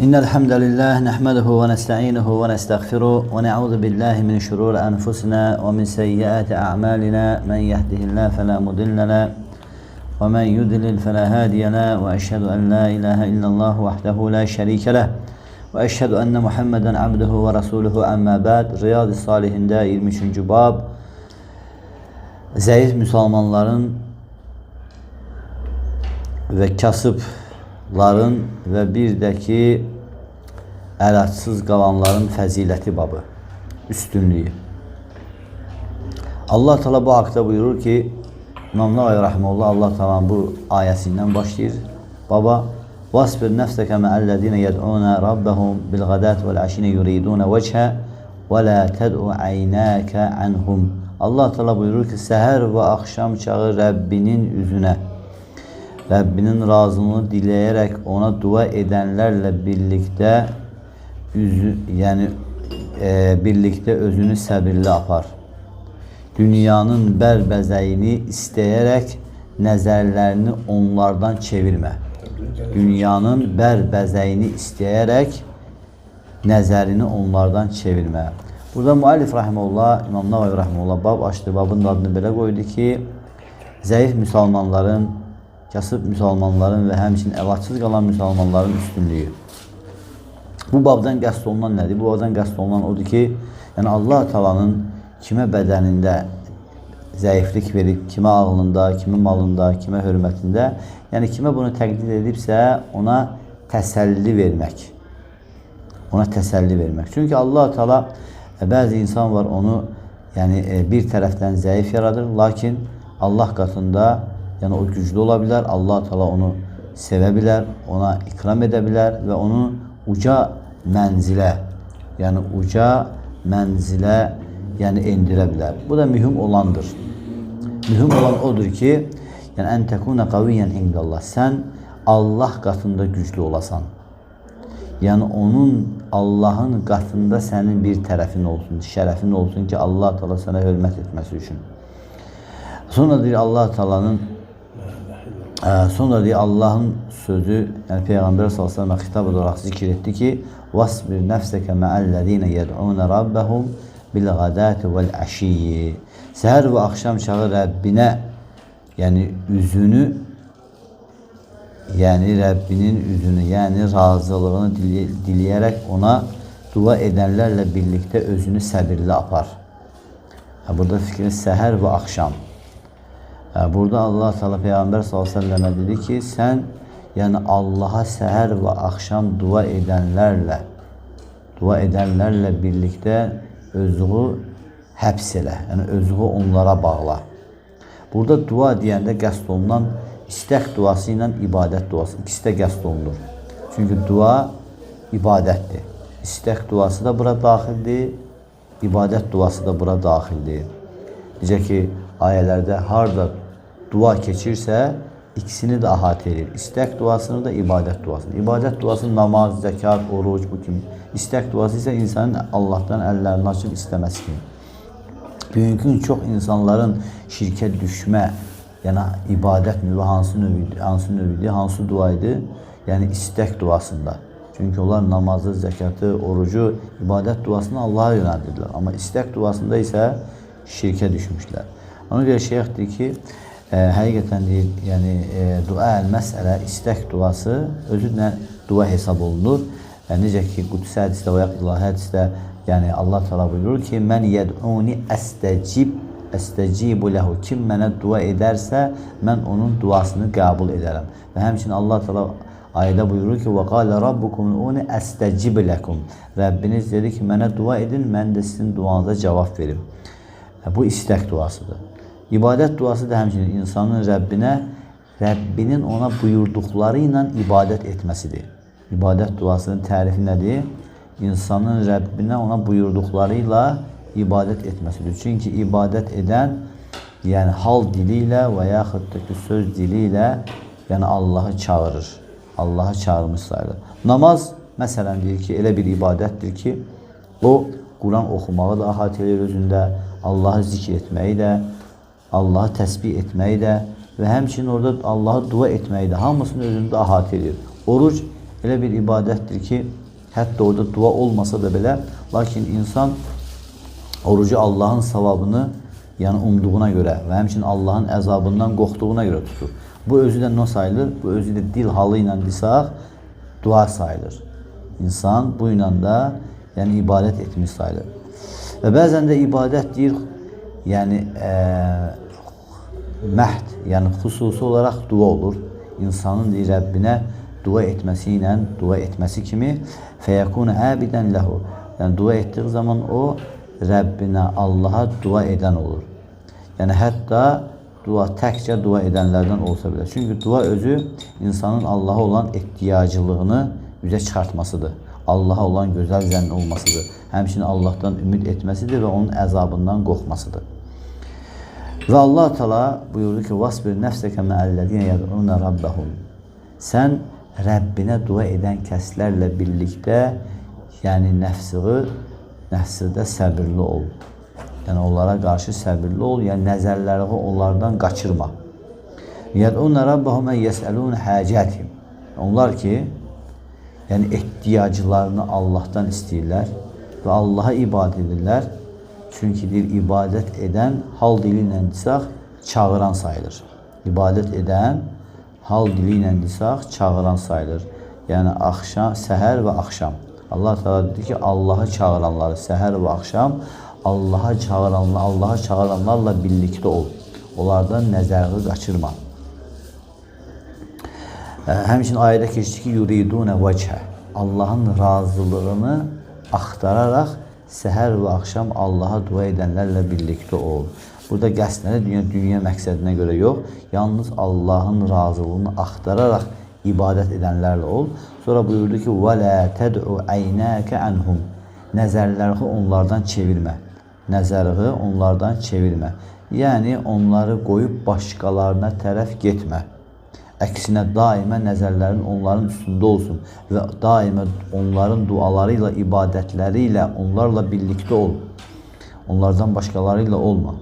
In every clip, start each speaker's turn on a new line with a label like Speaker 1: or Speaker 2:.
Speaker 1: إن الحمد لله نحمده ونستعينه ونستغفره ونعوذ بالله من شرور أنفسنا ومن سيئات أعمالنا من يهده الله فلا مضل له ومن يضلل فلا هادي له وأشهد أن لا إله إلا الله وحده لا شريك له وأشهد أن محمدا عبده ورسوله أما بعد Riyad-ı Salihinde 23. bab zayıf Müslümanların ve kasıbların ve bir de ki əlacsız qalanların fəziləti babı, üstünlüyü. Allah Teala bu haqda buyurur ki, İmam Nevevi Rahimehullah Allah Teala bu ayəsindən başlayır. Baba, وَاسْبِرْ نَفْسَكَ مَعَ الَّذِينَ يَدْعُونَ رَبَّهُمْ بِالْغَدَاةِ وَالْعَشِيِّ يُرِيدُونَ وَجْهَهُ وَلَا تَدْعُ عَيْنَاكَ عَنْهُمْ. Allah Teala buyurur ki, səhər və axşam çağı Rəbbinin üzünə, Rəbbinin razılığını diləyərək ona dua edənlərlə birlikdə birlikdə özünü səbirli apar. Dünyanın bərbəzəyini istəyərək nəzərlərini onlardan çevirmə. Dünyanın bərbəzəyini istəyərək nəzərini onlardan çevirmə. Burada müəllif rahimehullah, İmam Nevevi rahimehullah bab açdı. Babın adını belə qoydu ki, zəif müsəlmanların, kasıb müsəlmanların və həmçinin əlacsız qalan müsəlmanların üstünlüyü. Bu babdan qəsd olunan nədir? Bu babdan qəsd olunan odur ki, yəni Allah Taala'nın kimə bədənində zəiflik verib, kimə ağlında, kimə malında, kimə hörmətində, yəni kimə bunu təqdir edibsə, ona təsəlli vermək. Ona təsəlli vermək. Çünki Allah Teala bəzi insan var, onu bir tərəfdən zəif yaradır, lakin Allah qatında o güclü ola bilər, Allah Teala onu sevə bilər, ona ikram edə bilər və onu uca mənzilə endirə bilər. Bu da mühüm olandır. Mühüm olan odur ki, ən təkuna qaviyyən indəllah. Sən Allah qatında güclü olasan. Yəni Allahın qatında sənin bir tərəfin olsun, şərəfin olsun ki, Allah Teala sənə hörmət etməsi üçün. Sonra deyir Allah Teala'nın Allah'ın sözü, yəni Peyğəmbər s.ə.və xitab olaraq zikr etdi ki, وَاسْبِرْ نَفْسَكَ مَعَ الَّذِينَ يَدْعُونَ رَبَّهُمْ بِالْغَدَاةِ وَالْعَشِيِّ. Səhər və axşam çağı Rəbbinə, Rəbbinin üzünü, razılığını diləyərək ona dua edənlərlə birlikdə özünü səbirli apar. Burada fikri səhər və axşam. Burada Allah Teala Peyğəmbər s.ə.və dedi ki, sən Allaha səhər və axşam dua edənlərlə birlikdə özünü həbs elə, özünü onlara bağla. Burada dua deyəndə qəsd olunan istək duası ilə ibadət duası, ikisi də qəsd olunur. Çünki dua ibadətdir. İstək duası da bura daxildir, ibadət duası da bura daxildir. Necə ki, ayələrdə harada dua keçirsə, ikisini də əhatə edir. İstək duasını da ibadət duasını. İbadət duası namaz, zəkat, oruc, bu kimi. İstək duası isə insanın Allahdan əllərini açıb istəməsi kimi. Bugünkü çox insanların şirkə düşmə, ibadət növü hansı növüdür, hansı duaydı? İstək duasında. Çünki onlar namazı, zəkatı, orucu, ibadət duasını Allah'a yönəldirlər. Amma istək duasında isə şirkə düşmüşlər. Ona görə şeyx deyir ki, həqiqətən deyir, dua məsələ, istək duası özünlə dua hesab olunur. Necə ki, Qudsi hədisdə və yaxud ilahi hədisdə Allah Teala buyurur ki, mən yəd'uni əstəcibu ləhu. Kim mənə dua edərsə, mən onun duasını qəbul edərəm. Və həmçinin Allah Teala ayədə buyurur ki, وَقَالَ رَبُّكُمْ اُنِ əstəcib ləkum. Rəbbiniz dedi ki, mənə dua edin, mən də sizin duanıza cavab verim. Bu istək duasıdır. İbadət duası da həmçinin insanın Rəbbinin ona buyurduqları ilə ibadət etməsidir. İbadət duasının tərifi nədir? İnsanın Rəbbinə ona buyurduqları ilə ibadət etməsidir. Çünki ibadət edən, hal dili ilə və yaxud da ki, söz dili ilə Allahı çağırır. Allahı çağırmış sayılır. Namaz, məsələn, deyir ki, elə bir ibadətdir ki, o, Quran oxumağı da əhatə edir özündə, Allahı zikr etməyi də, Allahı təsbih etməyi də və həmçinin orada Allahı dua etməyi də hamısını özündə əhatə edir. Oruc elə bir ibadətdir ki, hətta orada dua olmasa da belə, lakin insan orucu Allahın savabını yəni umduğuna görə və həmçinin Allahın əzabından qorxduğuna görə tutur. Bu özü də nə sayılır? Bu özü də dil halı ilə desaq, dua sayılır. İnsan bu ilə də yəni ibadət etmiş sayılır. Və bəzən də ibadət deyir, yəni məhd, yəni xüsusi olaraq dua olur. İnsanın deyir Rəbbinə dua etməsi ilə, dua etməsi kimi fəyəkunu əbidən ləhu. Yəni dua etdiği zaman o Rəbbinə, Allaha dua edən olur. Yəni hətta dua təkcə dua edənlərdən olsa belə. Çünki dua özü insanın Allaha olan ehtiyaclığını üzə çıxartmasıdır. Allaha olan gözəl zənn olmasıdır. Həmçinin Allahdan ümid etməsidir və onun əzabından qorxmasıdır. Və Allah Teala buyurdu ki: "Vasbir nəfsəkə mə'əllezine yed'un rabbahum." Sən Rəbbinə dua edən kəslərlə birlikdə, yəni nəfsində səbirli ol. Yəni onlara qarşı səbirli ol, yəni nəzərlərini onlardan qaçırma. Yed'un rabbahum yes'alun hacatihim. Onlar ki, yəni ehtiyaclarını Allahdan istəyirlər və Allaha ibadət edirlər. Çünki deyir, ibadət edən hal dili ilə desaq, çağıran sayılır. İbadət edən hal dili ilə desaq, çağıran sayılır. Yəni axşam, səhər və axşam. Allah Teala dedi ki, Allahı çağıranları səhər və axşam Allaha çağıranlarla birlikdə ol. Onlardan nəzərini qaçırma. Həmçinin ayədə keçdi ki, yuridunə vəcəhə. Allahın razılığını axtararaq səhər və axşam Allaha dua edənlərlə birlikdə ol. Burada qəsdənə dünya məqsədinə görə yox, yalnız Allahın razılığını axtararaq ibadət edənlərlə ol. Sonra buyurdu ki, وَلَا تَدْعُ عَيْنَاكَ عَنْهُمْ. Nəzərlərini onlardan çevirmə. Nəzərini onlardan çevirmə. Yəni, onları qoyub başqalarına tərəf getmə. Əksinə, daimə nəzərlərin onların üstündə olsun və daimə onların duaları ilə, ibadətləri ilə onlarla birlikdə ol. Onlardan başqaları ilə olma.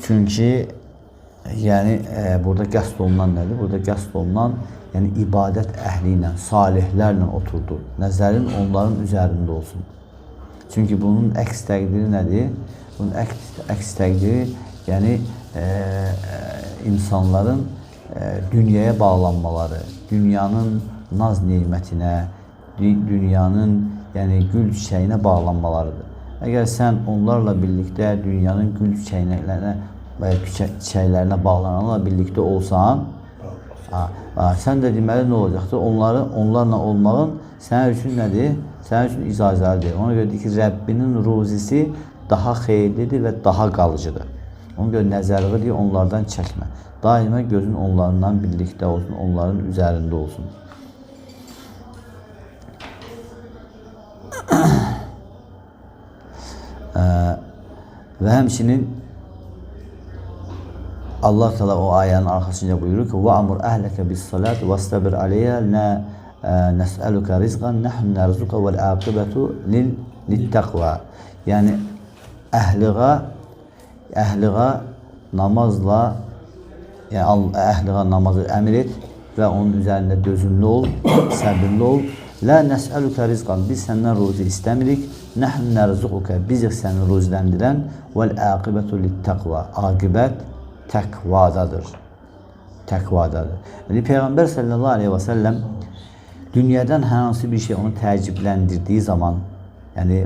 Speaker 1: Çünki yəni burada qəsd olunan nədir? Burada qəsd olunan yəni ibadət əhli ilə, salihlərlə oturdu. Nəzərin onların üzərində olsun. Çünki bunun əks təqdiri nədir? Bunun əks təqdiri yəni insanların dünyaya bağlanmaları, dünyanın naz nemətinə, dünyanın yəni gül çiçəyinə bağlanmalarıdır. Əgər sən onlarla birlikdə dünyanın gül çiçəklərinə bağlananlarla birlikdə olsan, sən də deməli nə olacaqdır? Onlarla olmağın sənin üçün nədir? Sənin üçün icazəlidir. Ona görə deyir ki, Rəbbinin ruzisi daha xeyirlidir və daha qalıcıdır. Ona görə nəzərini deyir, onlardan çəkmə. Daimə gözün onlarla birlikdə olsun, onların üzərində olsun. Və həmçinin Allah Teala o ayənin arxasınca buyurur ki: "Va'mur əhləkə bis-salat vastabir aleyha la nəs'aluka rizqan nahnu narzuqa vel aqibetu lit-taqva." Yəni əhliğa namazla, yəni əhliğa namazı əmr et və onun üzərində dözümlü ol, səbirli ol. La nəs'aluka rizqan, biz səndən ruzi istəmirik. Nəhnu nərzuquka, bizik səni ruziləndirən. Vəl aqibətu lit-taqva, aqibət təqvadadır. Təqvadadır. Yəni Peyğəmbər sallallahu aleyhi və səlləm dünyadan hər hansı bir şey onu təəccübləndirdiyi zaman, yəni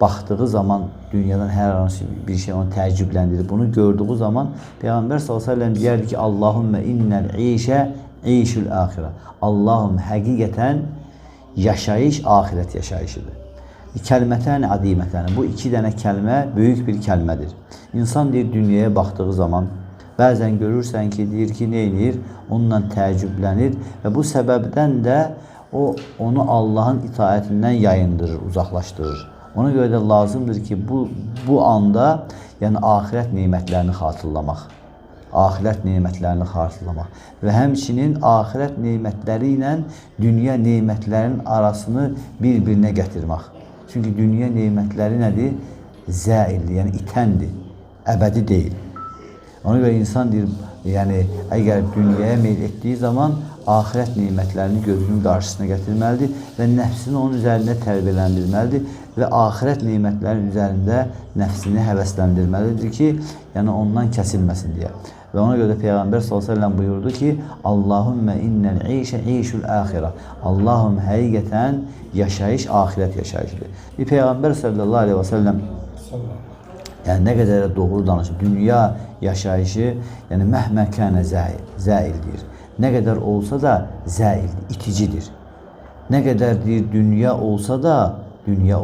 Speaker 1: baxdığı zaman dünyadan hər hansı bir şey onu təəccübləndirir. Bunu gördüğü zaman Peyğəmbər sallallahu aleyhi və səlləm deyərdi ki, Allahümmə innəl işə işül axirə. Allahüm, həqiqətən yaşayış axirət yaşayışıdır. Kəlmətən adimətən. Bu iki dənə kəlmə böyük bir kəlmədir. İnsan deyir, dünyaya baxdığı zaman bəzən görürsən ki, deyir ki, nə edir? Onunla təəccüblənir və bu səbəbdən də onu Allahın itaətindən yayındırır, uzaqlaşdırır. Ona görə də lazımdır ki, bu anda yəni axirət nemətlərini xatırlamaq. Axirət nemətlərini xatırlamaq və həmçinin axirət nemətləri ilə dünya nemətlərinin arasını bir-birinə gətirmək. Çünki dünya nemətləri nədir? Zəildir, yəni itəndir, əbədi deyil. Ona görə insan deyir, Yəni əgər dünyaya meyl etdiyi zaman axirət nemətlərini gözünün qarşısına gətirməlidir və nəfsini onun üzərində tərbiyələndirməlidir və axirət nemətlərinin üzərində nəfsini həvəsləndirməlidir ki, yəni ondan kəsilməsin deyə. Və ona görə Peyğəmbər s.ə.v buyurdu ki, Allahümmə innəl işə işül əxirə. Allahüm həqiqətən yaşayış axirət yaşayışıdır. Peyğəmbər s.ə.v yəni nə qədər doğru danışır. Dünya yaşayışı, yəni məhməkənə zəildir. Nə qədər olsa da zəildir, iticidir. Nə qədər deyir, dünya olsa da, dünya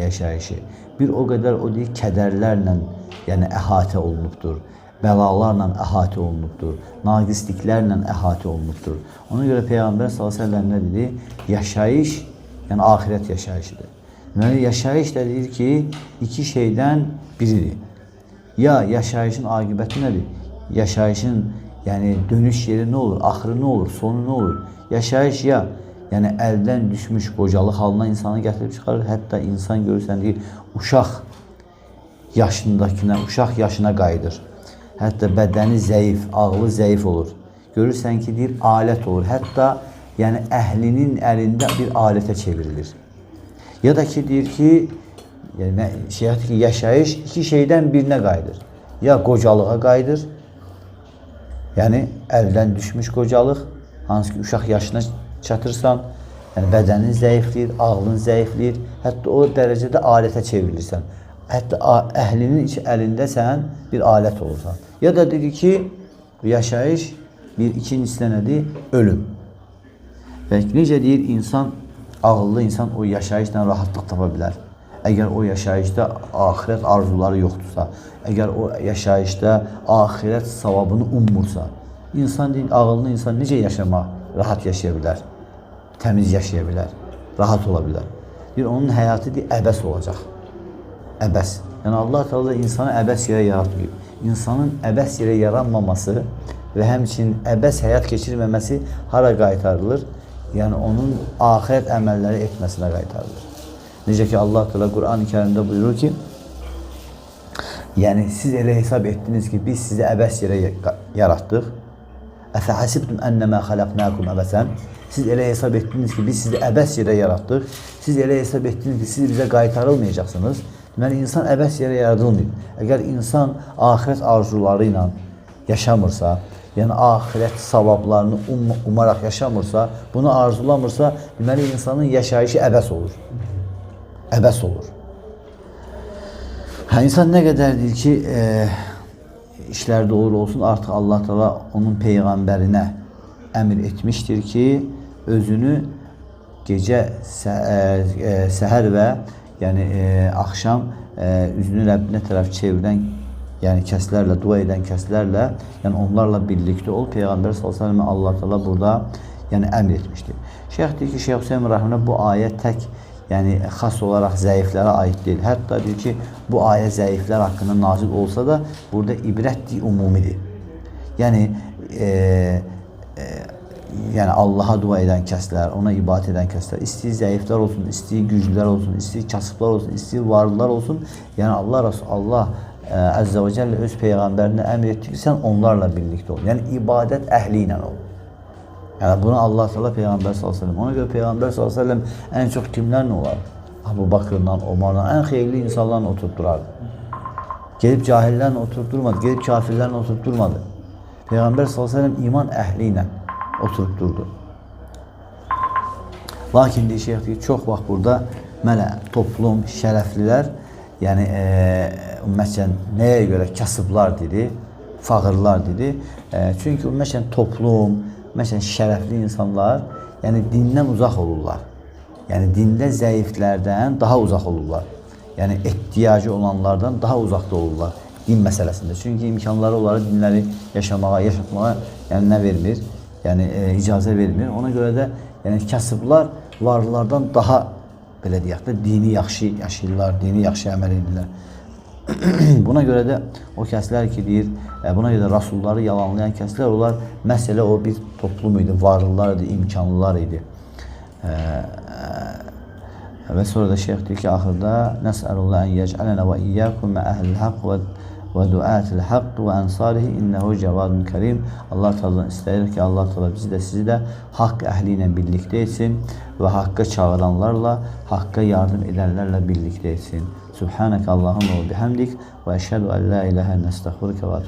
Speaker 1: yaşayışı bir o qədər o deyir, kədərlərlə yəni əhatə olunubdur. Bəlalarla əhatə olunubdur. Naqisliklərlə əhatə olunubdur. Ona görə Peyğəmbər s.ə.v nə dedi? Yaşayış, yəni axirət yaşayışıdır. Deməli, yaşayış da deyir ki, iki şeydən biridir. Ya yaşayışın aqibəti nədir? Yaşayışın yəni dönüş yeri nə olur? Axırı nə olur? Sonu nə olur? Yaşayış ya yəni əldən düşmüş qocalıq halına insanı gətirib çıxarır. Hətta insan görürsən deyir, uşaq yaşındakına, uşaq yaşına qayıdır. Hətta bədəni zəif, ağlı zəif olur. Görürsən ki, deyir, alət olur. Hətta yəni əhlinin əlində bir alətə çevrilir. Ya da ki, deyir ki, yəni, yaşayış iki şeydən birinə qayıdır. Ya qocalığa qayıdır, yəni əldən düşmüş qocalıq, hansı ki, uşaq yaşına çatırsan, yəni bədənin zəifləyir, ağlın zəifləyir, hətta o dərəcədə alətə çevrilirsən. Hətta əhlinin əlində sən bir alət olursan. Ya da dedi ki, yaşayış ikincisi nədir? Ölüm. Və necə deyir, insan, ağıllı insan o yaşayışla rahatlıq tapa bilər. Əgər o yaşayışda axirət arzuları yoxdursa, əgər o yaşayışda axirət savabını ummursa, insan deyil, ağıllı insan necə yaşamaq, rahat yaşaya bilər, təmiz yaşaya bilər, rahat ola bilər. Deyir, onun həyatı deyil, əbəs olacaq. Əbəs. Yəni Allah Teala insanı əbəs yerə yaratmayıb. İnsanın əbəs yerə yaranmaması və həmçinin əbəs həyat keçirməməsi hara qaytarılır? Yəni onun axirət əməlləri etməsinə qaytarılır. Necə ki Allah Teala Quran-ı Kərimdə buyurur ki, yəni siz elə hesab etdiniz ki, biz sizi əbəs yerə yaratdıq. Əfəhəsibtum ənəmə xələqnəkum əbəsən. Siz elə hesab etdiniz ki, biz sizi əbəs yerə yaratdıq. Siz elə hesab etdiniz ki, siz bizə qaytarılmayacaqsınız. Deməli, insan əbəs yerə yaradılmayıb. Əgər insan axirət arzuları ilə yaşamırsa, yəni axirət savablarını umaraq yaşamırsa, bunu arzulamırsa, deməli, insanın yaşayışı əbəs olur. Əbəs olur. İnsan nə qədər deyir ki, işlərdə olur olsun, artıq Allah Teala onun Peyğəmbərinə əmr etmişdir ki, özünü gecə, səhər və yəni axşam üzünü Rəbbinə tərəf çevirən yəni kəslərlə, dua edən kəslərlə, yəni onlarla birlikdə ol. Peyğəmbər s.ə.v Allah Teala burada yəni əmr etmişdir. Şeyx deyir ki, Şeyx Hüseyin rəhmənə bu ayə tək yəni xas olaraq zəiflərə aid deyil. Hətta deyir ki, bu ayə zəiflər haqqında nazil olsa da burada ibrət ümumidir. Yəni yəni Allaha dua edən kəslər, ona ibadət edən kəslər, istəyir zəiflər olsun, istəyir güclülər olsun, istəyir kasıblar olsun, istəyir varlılar olsun. Yəni Allah Əzzə və Cəllə öz Peyğəmbərinə əmr etdi ki, sən onlarla birlikdə ol. Yəni ibadət əhli ilə ol. Yəni bunu Allah Teala Peyğəmbər s.ə.v. Ona görə Peyğəmbər s.ə.v. ən çox kimlərlə olar? Abu Bakırla, Omarla, ən xeyirli insanlarla oturtdurardı. Gelib cahillərlə oturtdurmadı, gelib kafirlərlə oturtdurmadı. Peyğəmbər s.ə.v. iman əhli ilə oturup durdu. Lakin deyir şeyh deyir, çox vaxt burada mələ toplum, şərəflilər, yəni ümumiyyətlə nəyə görə kasıblar dedi, fağırlar dedi. Çünki ümumiyyətlə toplum, ümumiyyətlə şərəfli insanlar, yəni dindən uzaq olurlar. Yəni dində zəiflərdən daha uzaq olurlar. Yəni ehtiyacı olanlardan daha uzaqda olurlar din məsələsində. Çünki imkanları onları dinləri yaşamağa, yaşatmağa yəni nə vermir? Yəni icazə vermir. Ona görə də yəni kasıblar varlılardan daha belə deyək də dini yaxşı yaşayırlar, dini yaxşı əməl edirlər. Buna görə də o kəslər ki deyir, buna görə də rasulları yalanlayan kəslər, onlar məsələ o bir toplum idi, varlılar idi, imkanlılar idi. Və sonra da şeyx deyir ki, axırda nəsəlullah ən yəcələnə və iyyəkum mə əhlil haqq ve duatil haqq ve ensarihi innehu cevadun kerim. Allah Teala'dan istəyir ki, Allah Teala bizi de sizi de haqq əhli ilə birlikdə etsin ve haqqa çağıranlarla, haqqa yardım edenlerle birlikdə etsin. Subhaneke Allahumma ve bihamdik ve eşhedü en la ilahe illa estağfiruke ve